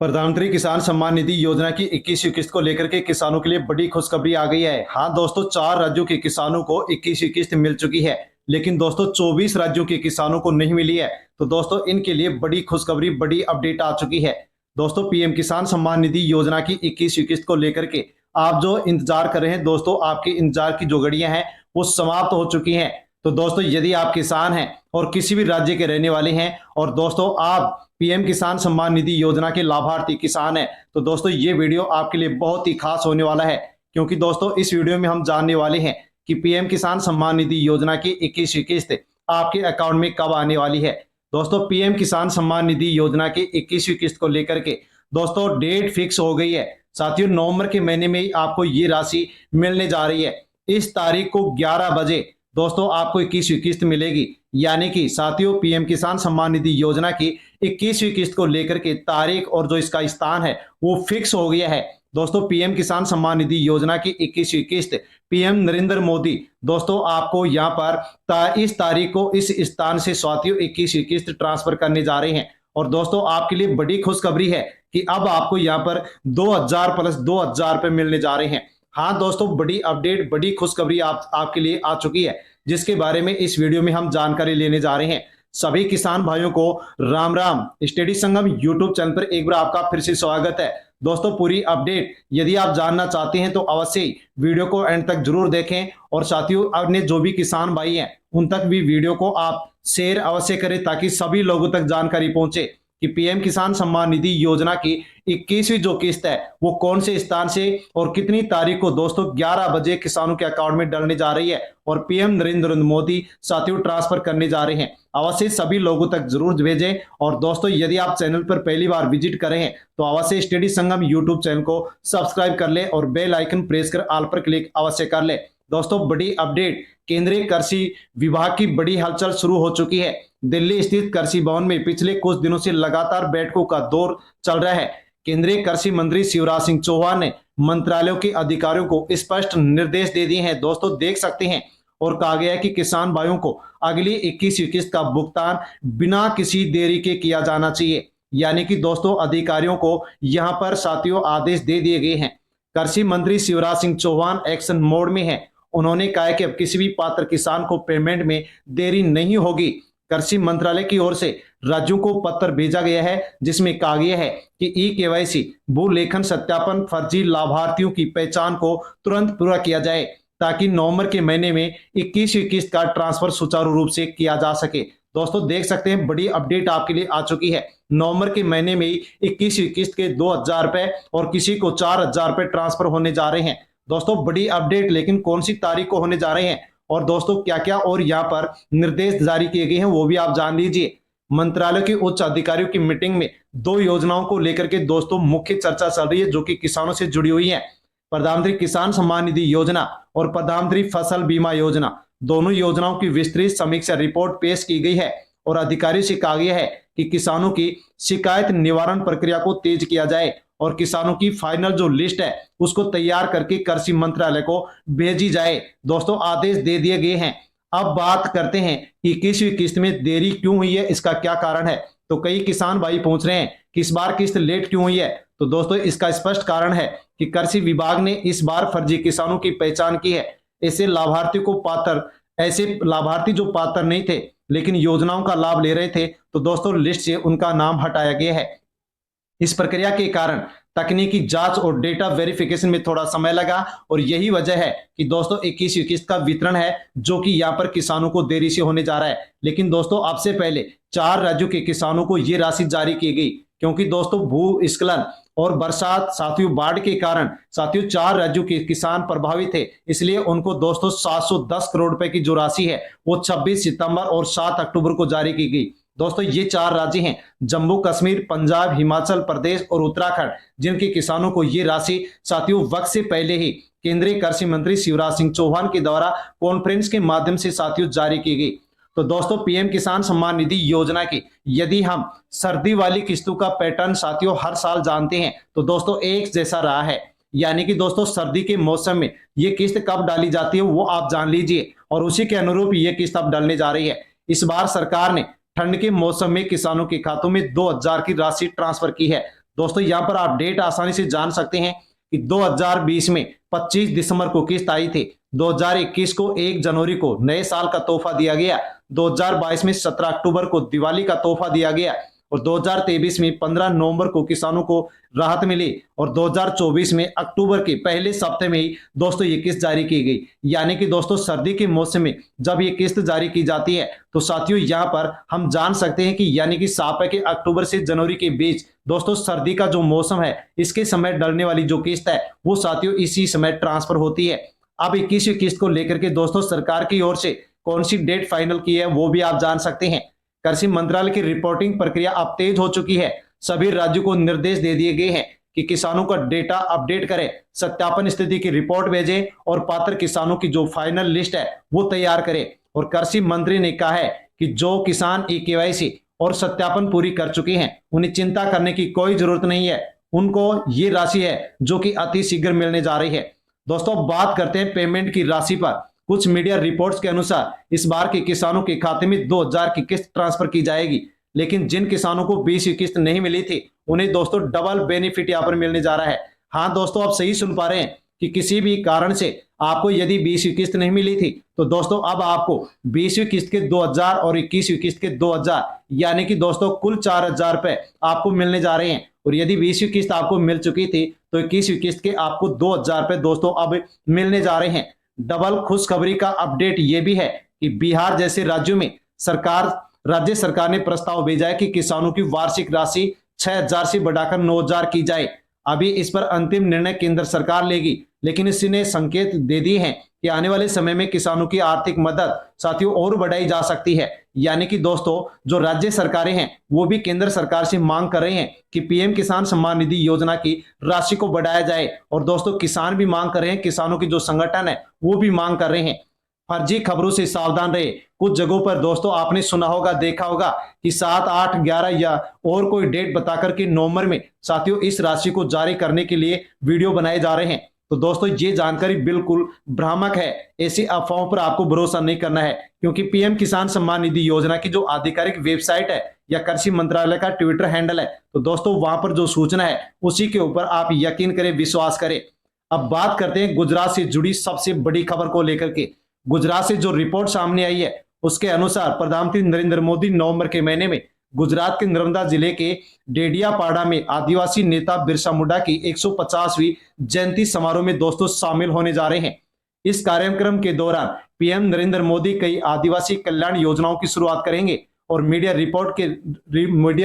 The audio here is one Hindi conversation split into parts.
प्रधानमंत्री किसान सम्मान निधि योजना की 21वीं किस्त को लेकर के किसानों के लिए बड़ी खुशखबरी आ गई है। हाँ दोस्तों, 4 राज्यों के किसानों को 21वीं किस्त मिल चुकी है, लेकिन दोस्तों 24 राज्यों के किसानों को नहीं मिली है। तो दोस्तों इनके लिए बड़ी खुशखबरी, बड़ी अपडेट आ चुकी है। दोस्तों पीएम किसान सम्मान निधि योजना की 21वीं किस्त को लेकर के आप जो इंतजार कर रहे हैं, दोस्तों आपके इंतजार की जो घड़ियां हैं वो समाप्त हो चुकी हैं। तो दोस्तों यदि आप किसान हैं और किसी भी राज्य के रहने वाले हैं और दोस्तों आप पीएम किसान सम्मान निधि योजना के लाभार्थी किसान हैं, तो दोस्तों ये वीडियो आपके लिए बहुत ही खास होने वाला है, क्योंकि दोस्तों इस वीडियो में हम जानने वाले हैं कि पीएम किसान सम्मान निधि योजना की 21वीं किस्त आपके अकाउंट में कब आने वाली है। दोस्तों पीएम किसान सम्मान निधि योजना की 21वीं किस्त को लेकर के दोस्तों डेट फिक्स हो गई है। साथियों नवंबर के महीने में ही आपको ये राशि मिलने जा रही है। इस तारीख को 11 बजे दोस्तों आपको 21वीं किस्त मिलेगी। यानी कि साथियों पीएम किसान सम्मान निधि योजना की 21वीं किस्त को लेकर के तारीख और जो इसका स्थान है वो फिक्स हो गया है। दोस्तों पीएम किसान सम्मान निधि योजना की 21वीं किस्त पीएम नरेंद्र मोदी दोस्तों आपको यहाँ पर इस तारीख को इस स्थान से साथियों 21वीं किस्त ट्रांसफर करने जा रहे हैं। और दोस्तों आपके लिए बड़ी खुशखबरी है कि अब आपको यहाँ पर 2000 प्लस 2000 रुपए मिलने जा रहे हैं। हाँ दोस्तों, बड़ी अपडेट, बड़ी खुशखबरी आपके लिए आ चुकी है, जिसके बारे में इस वीडियो में हम जानकारी लेने जा रहे हैं। सभी किसान भाइयों को राम राम। स्टडी संगम यूट्यूब चैनल पर एक बार आपका फिर से स्वागत है। दोस्तों पूरी अपडेट यदि आप जानना चाहते हैं तो अवश्य वीडियो को एंड तक जरूर देखें, और साथियों अन्य जो भी किसान भाई हैं उन तक भी वीडियो को आप शेयर अवश्य करें, ताकि सभी लोगों तक जानकारी पहुंचे कि पीएम किसान सम्मान निधि योजना की 21वीं जो किस्त है वो कौन से स्थान से और कितनी तारीख को दोस्तों 11 बजे किसानों के अकाउंट में डलने जा रही है, और पीएम नरेंद्र मोदी साथियों ट्रांसफर करने जा रहे हैं। अवश्य सभी लोगों तक जरूर भेजें। और दोस्तों यदि आप चैनल पर पहली बार विजिट करें हैं तो अवश्य स्टडी संगम यूट्यूब चैनल को सब्सक्राइब कर ले और बेल आइकन प्रेस कर ऑल पर क्लिक अवश्य कर ले। दोस्तों बड़ी अपडेट, केंद्रीय कृषि विभाग की बड़ी हलचल शुरू हो चुकी है। दिल्ली स्थित कृषि भवन में पिछले कुछ दिनों से लगातार बैठकों का दौर चल रहा है। केंद्रीय कृषि मंत्री शिवराज सिंह चौहान ने मंत्रालयों के अधिकारियों को स्पष्ट निर्देश दे दिए हैं, दोस्तों देख सकते हैं, और कहा गया है कि किसान भाइयों को अगली 21वीं किस्त का भुगतान बिना किसी देरी के किया जाना चाहिए। यानी कि दोस्तों अधिकारियों को यहां पर साथियों आदेश दे दिए गए हैं। कृषि मंत्री शिवराज सिंह चौहान एक्शन मोड में है। उन्होंने कहा है कि अब किसी भी पात्र किसान को पेमेंट में देरी नहीं होगी। कृषि मंत्रालय की ओर से राज्यों को पत्र भेजा गया है, जिसमें कहा गया है कि ई-केवाईसी भू लेखन सत्यापन फर्जी लाभार्थियों की पहचान को तुरंत पूरा किया जाए, ताकि नवंबर के महीने में 21वीं किस्त का ट्रांसफर सुचारू रूप से किया जा सके। दोस्तों देख सकते हैं बड़ी अपडेट आपके लिए आ चुकी है। नवंबर के महीने में ही 21वीं किस्त के 2000 रुपए और किसी को 4000 रुपए ट्रांसफर होने जा रहे हैं। दोस्तों बड़ी अपडेट, लेकिन कौन सी तारीख को होने जा रहे हैं और दोस्तों क्या क्या और यहाँ पर निर्देश जारी किए गए हैं वो भी आप जान लीजिए। मंत्रालय के उच्च अधिकारियों की मीटिंग में 2 योजनाओं को लेकर के दोस्तों मुख्य चर्चा चल रही है, जो कि किसानों से जुड़ी हुई है। प्रधानमंत्री किसान सम्मान निधि योजना और प्रधानमंत्री फसल बीमा योजना, दोनों योजनाओं की विस्तृत समीक्षा रिपोर्ट पेश की गई है, और अधिकारियों से कहा गया है कि किसानों की शिकायत निवारण प्रक्रिया को तेज किया जाए और किसानों की फाइनल जो लिस्ट है उसको तैयार करके कृषि मंत्रालय को भेजी जाए। दोस्तों आदेश दे दिए गए हैं। अब बात करते हैं कि 21वीं किस्त में देरी क्यों हुई है, इसका क्या कारण है। तो कई किसान भाई पूछ रहे हैं कि इस बार किस्त लेट क्यों हुई है। तो दोस्तों इसका स्पष्ट कारण है कि कृषि विभाग ने इस बार फर्जी किसानों की पहचान की है। ऐसे लाभार्थी जो पात्र नहीं थे लेकिन योजनाओं का लाभ ले रहे थे, तो दोस्तों लिस्ट से उनका नाम हटाया गया है। इस प्रक्रिया के कारण तकनीकी जांच और डेटा वेरिफिकेशन में थोड़ा समय लगा, और यही वजह है कि दोस्तों 21वीं किस्त का वितरण है जो कि यहाँ पर किसानों को देरी से होने जा रहा है। लेकिन दोस्तों अब से पहले 4 राज्यों के किसानों को ये राशि जारी की गई, क्योंकि दोस्तों भूस्खलन और बरसात साथियों बाढ़ के कारण साथियों 4 राज्यों के किसान प्रभावित थे। इसलिए उनको दोस्तों 710 करोड़ रुपए की जो राशि है वो 26 सितंबर और 7 अक्टूबर को जारी की गई। दोस्तों ये 4 राज्य हैं जम्मू कश्मीर, पंजाब, हिमाचल प्रदेश और उत्तराखंड, जिनके किसानों को ये राशि साथियों वक्त से पहले ही केंद्रीय कृषि मंत्री शिवराज सिंह चौहान के द्वारा कॉन्फ्रेंस के माध्यम से साथियों जारी की गई। तो दोस्तों पीएम किसान सम्मान निधि योजना की यदि हम सर्दी वाली किस्तों का पैटर्न साथियों हर साल जानते हैं, तो दोस्तों एक जैसा रहा है। यानी कि दोस्तों सर्दी के मौसम में ये किस्त कब डाली जाती है वो आप जान लीजिए, और उसी के अनुरूप ये किस्त अब डालने जा रही है। इस बार सरकार ने ठंड के मौसम में किसानों के खातों में 2000 की राशि ट्रांसफर की है। दोस्तों यहाँ पर आप डेट आसानी से जान सकते हैं कि 2020 में 25 दिसंबर को किस्त आई थी, 2021 को 1 जनवरी को नए साल का तोहफा दिया गया, 2022 में 17 अक्टूबर को दिवाली का तोहफा दिया गया और 2023 में 15 नवंबर को किसानों को राहत मिली और 2024 में अक्टूबर के पहले सप्ताह में ही दोस्तों ये किस्त जारी की गई। यानी कि दोस्तों सर्दी के मौसम में जब ये किस्त जारी की जाती है तो साथियों यहाँ पर हम जान सकते हैं कि यानी कि सापे के अक्टूबर से जनवरी के बीच दोस्तों सर्दी का जो मौसम है इसके समय डलने वाली जो किस्त है वो साथियों इसी समय ट्रांसफर होती है। अब 21वीं किस्त को लेकर के दोस्तों सरकार की ओर से कौन सी डेट फाइनल की है वो भी आप जान सकते हैं। कृषि मंत्रालय की रिपोर्टिंग प्रक्रिया अब तेज हो चुकी है। सभी राज्यों को निर्देश दे दिए गए हैं कि किसानों का डेटा अपडेट करें, सत्यापन स्थिति की रिपोर्ट भेजें और पात्र किसानों की जो फाइनल लिस्ट है वो तैयार करें। और कृषि मंत्री ने कहा है कि जो किसान ई-केवाईसी और सत्यापन पूरी कर चुके हैं उन्हें चिंता करने की कोई जरूरत नहीं है, उनको ये राशि है जो कि अति शीघ्र मिलने जा रही है। दोस्तों बात करते हैं पेमेंट की राशि पर। कुछ मीडिया रिपोर्ट्स के अनुसार इस बार के किसानों के खाते में 2000 की किस्त ट्रांसफर की जाएगी, लेकिन जिन किसानों को 20वीं किस्त नहीं मिली थी उन्हें दोस्तों डबल बेनिफिट यहाँ पर मिलने जा रहा है। हाँ दोस्तों आप सही सुन पा रहे हैं कि किसी भी कारण से आपको यदि 20वीं किस्त नहीं मिली थी तो दोस्तों अब आपको 20वीं किस्त के 2000 और 21वीं किस्त के 2000 यानी कि दोस्तों कुल 4000 रुपए आपको मिलने जा रहे हैं। और यदि 20वीं किस्त आपको मिल चुकी थी तो 21वीं किस्त के आपको 2000 रुपए दोस्तों अब मिलने जा रहे हैं। डबल खुशखबरी का अपडेट ये भी है कि बिहार जैसे राज्यों में राज्य सरकार ने प्रस्ताव भेजा है कि किसानों की वार्षिक राशि 6000 से बढ़ाकर 9000 की जाए। अभी इस पर अंतिम निर्णय केंद्र सरकार लेगी, लेकिन इसने संकेत दे दिए हैं कि आने वाले समय में किसानों की आर्थिक मदद साथियों और बढ़ाई जा सकती है। यानी कि दोस्तों जो राज्य सरकारें हैं वो भी केंद्र सरकार से मांग कर रहे हैं कि पीएम किसान सम्मान निधि योजना की राशि को बढ़ाया जाए। और दोस्तों किसान भी मांग कर रहे हैं, किसानों की जो संगठन है वो भी मांग कर रहे हैं। फर्जी खबरों से सावधान रहे। कुछ जगहों पर दोस्तों आपने सुना होगा, देखा होगा कि 7, 8, 11 या और कोई डेट बताकर के नवंबर में साथियों इस राशि को जारी करने के लिए वीडियो बनाए जा रहे हैं। तो दोस्तों ये जानकारी बिल्कुल भ्रामक है, ऐसी अफवाहों पर आपको भरोसा नहीं करना है, क्योंकि पीएम किसान सम्मान निधि योजना की जो आधिकारिक वेबसाइट है या कृषि मंत्रालय का ट्विटर हैंडल है तो दोस्तों वहां पर जो सूचना है उसी के ऊपर आप यकीन करें, विश्वास करें। अब बात करते हैं गुजरात से जुड़ी सबसे बड़ी खबर को लेकर के। गुजरात से जो रिपोर्ट सामने आई है उसके अनुसार प्रधानमंत्री नरेंद्र मोदी नवंबर के महीने में गुजरात के नर्मदा जिले के डेडियापाड़ा में आदिवासी नेता बिरसा मुंडा की 150वीं जयंती समारोह में दोस्तों शामिल होने जा रहे हैं। इस कार्यक्रम के दौरान पीएम नरेंद्र मोदी कई आदिवासी कल्याण योजनाओं की शुरुआत करेंगे और मीडिया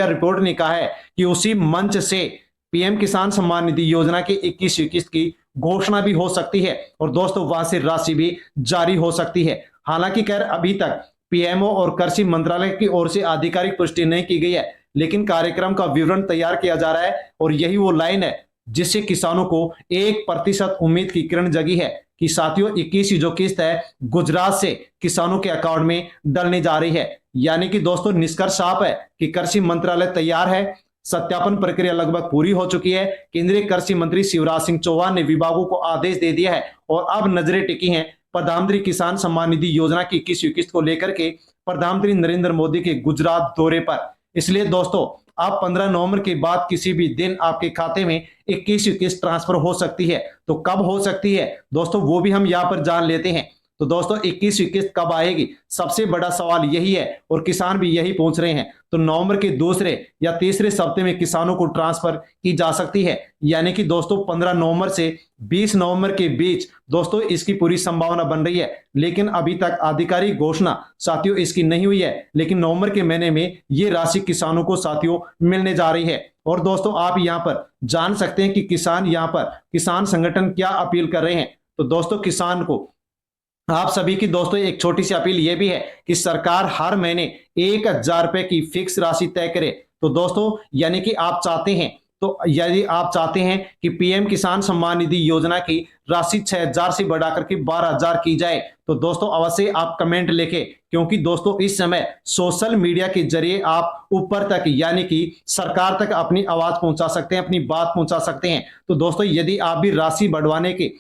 रिपोर्ट ने कहा है कि उसी मंच से पीएम किसान सम्मान निधि योजना की 21वीं किस्त की घोषणा भी हो सकती है और दोस्तों वहां से राशि भी जारी हो सकती है। हालांकि खैर अभी तक पीएमओ और कृषि मंत्रालय की ओर से आधिकारिक पुष्टि नहीं की गई है, लेकिन कार्यक्रम का विवरण तैयार किया जा रहा है और यही वो लाइन है जिससे किसानों को 1% उम्मीद की किरण जगी है कि साथियों 21वीं जो किस्त है गुजरात से किसानों के अकाउंट में डलने जा रही है। यानी कि दोस्तों निष्कर्ष साफ है कि कृषि मंत्रालय तैयार है, सत्यापन प्रक्रिया लगभग पूरी हो चुकी है। केंद्रीय कृषि मंत्री शिवराज सिंह चौहान ने विभागों को आदेश दे दिया है और अब नजरें टिकी हैं प्रधानमंत्री किसान सम्मान निधि योजना की 21वीं किस्त को लेकर के प्रधानमंत्री नरेंद्र मोदी के गुजरात दौरे पर। इसलिए दोस्तों आप 15 नवंबर के बाद किसी भी दिन आपके खाते में 21वीं किस्त ट्रांसफर हो सकती है। तो कब हो सकती है दोस्तों वो भी हम यहाँ पर जान लेते हैं। तो दोस्तों 21वीं किस्त कब आएगी, सबसे बड़ा सवाल यही है और किसान भी यही पूछ रहे हैं। तो नवंबर के दूसरे या तीसरे सप्ताह में किसानों को ट्रांसफर की जा सकती है। यानी कि दोस्तों 15 नवंबर से 20 नवंबर के बीच दोस्तों इसकी पूरी संभावना बन रही है, लेकिन अभी तक आधिकारिक घोषणा साथियों इसकी नहीं हुई है। लेकिन नवंबर के महीने में ये राशि किसानों को साथियों मिलने जा रही है। और दोस्तों आप यहाँ पर जान सकते हैं कि किसान यहाँ पर किसान संगठन क्या अपील कर रहे हैं। तो दोस्तों किसान को आप सभी की दोस्तों एक छोटी सी अपील यह भी है कि सरकार हर महीने 1000 रुपए की फिक्स राशि तय करे। तो दोस्तों यानी कि आप चाहते हैं, तो यदि आप चाहते हैं कि पीएम किसान सम्मान निधि योजना की राशि 6000 से बढ़ाकर के 12000 की जाए तो दोस्तों अवश्य आप कमेंट लिखे, क्योंकि दोस्तों इस समय सोशल मीडिया के जरिए आप ऊपर तक यानी कि सरकार तक अपनी आवाज पहुंचा सकते हैं, अपनी बात पहुंचा सकते हैं। तो दोस्तों यदि आप भी राशि बढ़वाने के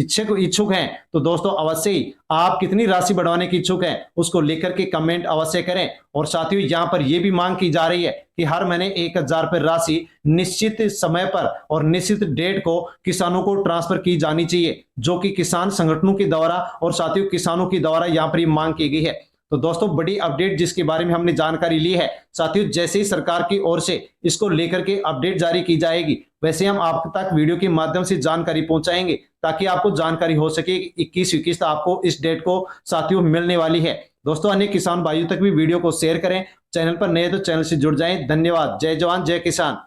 इच्छुक हैं तो दोस्तों अवश्य ही आप कितनी राशि बढ़वाने की इच्छुक हैं उसको लेकर के कमेंट अवश्य करें। और साथियों यहाँ पर यह भी मांग की जा रही है कि हर महीने 1000 रुपये राशि निश्चित समय पर और निश्चित डेट को किसानों को ट्रांसफर की जानी चाहिए, जो कि किसान संगठनों के द्वारा और साथियों किसानों के द्वारा यहाँ पर मांग की गई है। तो दोस्तों बड़ी अपडेट जिसके बारे में हमने जानकारी ली है, साथियों जैसे ही सरकार की ओर से इसको लेकर के अपडेट जारी की जाएगी वैसे हम आप तक वीडियो के माध्यम से जानकारी पहुंचाएंगे, ताकि आपको जानकारी हो सके कि 21वीं किस्त आपको इस डेट को साथियों मिलने वाली है। दोस्तों अन्य किसान भाइयों तक भी वीडियो को शेयर करें, चैनल पर नए तो चैनल से जुड़ जाएं। धन्यवाद। जय जवान जय किसान।